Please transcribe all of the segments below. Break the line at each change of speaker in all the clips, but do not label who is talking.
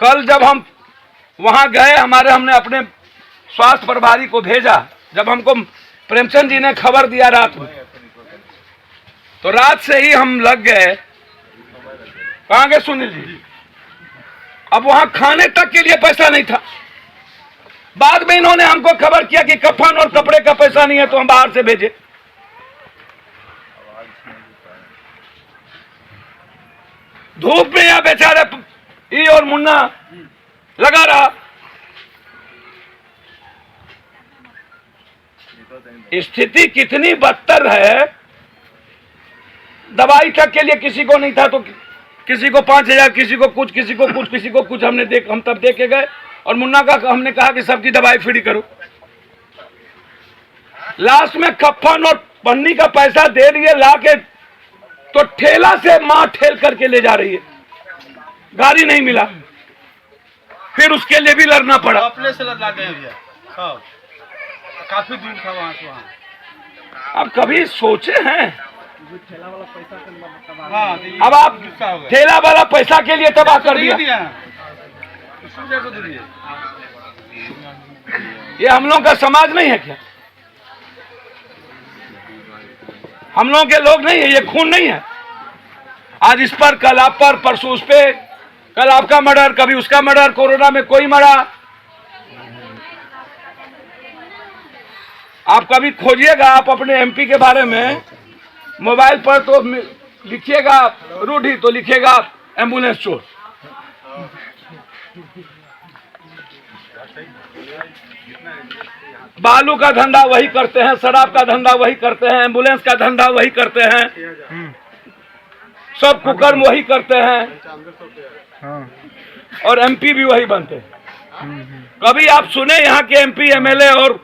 कल जब हम वहां गए, हमने अपने स्वास्थ्य प्रभारी को भेजा, जब हमको प्रेमचंद जी ने खबर दिया रात में, तो रात से ही हम लग गए। कहाँ गए सुनील जी? अब वहां खाने तक के लिए पैसा नहीं था। बाद में इन्होंने हमको खबर किया कि कफन और कपड़े का पैसा नहीं है, तो हम बाहर से भेजे। धूप में यहां बेचारे ई और मुन्ना लगा रहा। स्थिति कितनी बदतर है, दवाई तक के लिए किसी को नहीं था, तो किसी को 5,000, किसी को कुछ, किसी को कुछ, किसी को कुछ। हम तब देख के गए और मुन्ना का हमने कहा कि सबकी दवाई फ्री करो। लास्ट में कफन और पन्नी का पैसा दे दिए ला के, तो ठेला से मां ठेल करके ले जा रही है, गाड़ी नहीं मिला, फिर उसके लिए भी लड़ना पड़ा।
अपने से लड़ा गए भैया सब, काफी दूर था वहां से वहां।
अब कभी सोचे हैं?
ठेला वाला पैसा
अब आप ठेला वाला पैसा के लिए तबाह कर दिया। ये हम लोग का समाज नहीं है क्या? हम लोग के लोग नहीं है, ये खून नहीं है। आज इस पर, कल आप पर, परसों उस पे, कल आपका मर्डर, कभी उसका मर्डर, कोरोना में कोई मरा। आप कभी खोजिएगा, आप अपने एमपी के बारे में मोबाइल पर तो लिखिएगा रूढ़ी, तो लिखिएगा एम्बुलेंस चोर। बालू का धंधा वही करते हैं, शराब का धंधा वही करते हैं, एम्बुलेंस का धंधा वही करते हैं, सब कुकर्म वही करते हैं, और एमपी भी वही बनते हैं। कभी आप सुने यहाँ के एमपी एमएलए और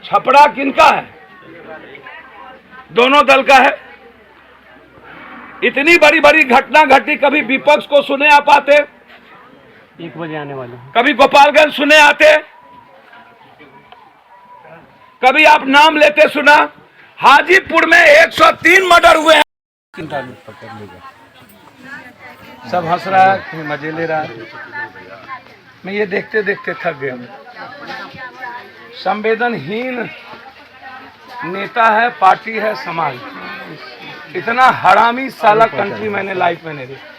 छपरा किनका है? दोनों दल का है। इतनी बड़ी बड़ी घटना घटी, कभी विपक्ष को सुने आप आते?
1 बजे आने वाले।
कभी गोपालगंज सुने आते? कभी आप नाम लेते सुना? हाजीपुर में 103 मर्डर हुए हैं। सब हंस रहा है, कोई मजे ले रहा है। मैं ये देखते देखते थक गया। संवेदनहीन नेता है, पार्टी है, समाज। इतना हरामी साला कंट्री मैंने लाइफ में नहीं देखा।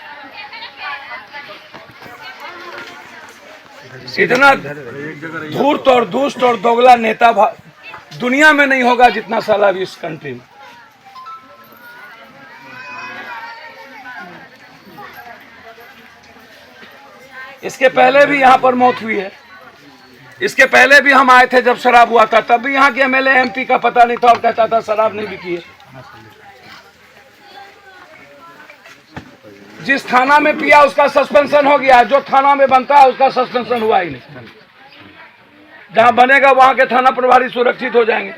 इतना धूर्त और दुष्ट और दोगला नेता दुनिया में नहीं होगा जितना साला भी इस कंट्री में। इसके पहले भी यहाँ पर मौत हुई है। इसके पहले भी हम आए थे जब शराब हुआ था, तब भी यहाँ के एमएलए एमपी का पता नहीं था और कहता था शराब नहीं बिकी है। जिस थाना में पिया उसका सस्पेंशन हो गया, जो थाना में बनता है उसका सस्पेंशन हुआ ही नहीं। जहां बनेगा वहां के थाना प्रभारी सुरक्षित हो जाएंगे।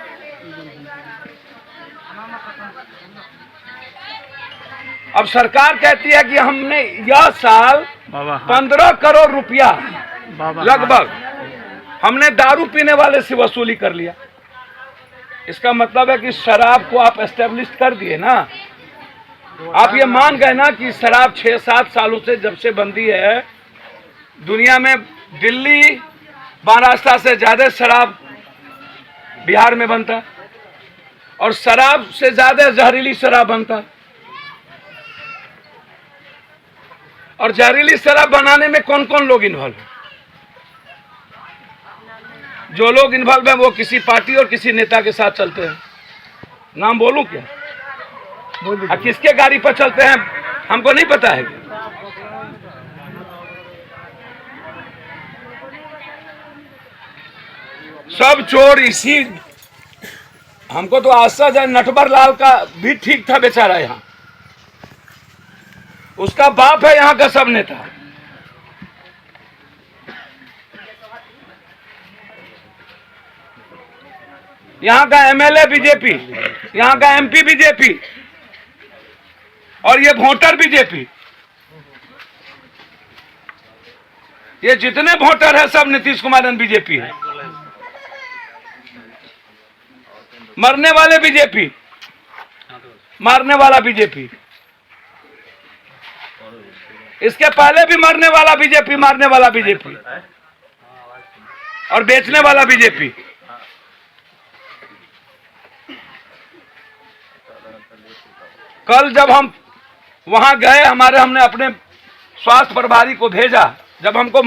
अब सरकार कहती है कि हमने यह साल 15 करोड़ रुपया लगभग हमने दारू पीने वाले से वसूली कर लिया। इसका मतलब है कि शराब को आप एस्टेब्लिश कर दिए ना। आप ये मान गए ना कि शराब 6-7 सालों से जब से बंदी है, दुनिया में दिल्ली महाराष्ट्र से ज्यादा शराब बिहार में बनता, और शराब से ज्यादा जहरीली शराब बनता। और जहरीली शराब बनाने में कौन कौन लोग इन्वॉल्व है? जो लोग इन्वॉल्व हैं वो किसी पार्टी और किसी नेता के साथ चलते हैं। नाम बोलूं क्या? किसके गाड़ी पर चलते हैं हमको नहीं पता है। सब चोर इसी, हमको तो आशा है नटवर लाल का भी ठीक था बेचारा। यहाँ उसका बाप है यहाँ का सब नेता। यहाँ का एमएलए बीजेपी, यहाँ का एमपी बीजेपी, और ये वोटर बीजेपी। ये जितने वोटर है सब नीतीश कुमार एंड बीजेपी है। मरने वाले बीजेपी, मारने वाला बीजेपी। इसके पहले भी मरने वाला बीजेपी, मारने वाला बीजेपी और बेचने वाला बीजेपी। कल जब हम वहां गए, हमने अपने स्वास्थ्य प्रभारी को भेजा, जब हमको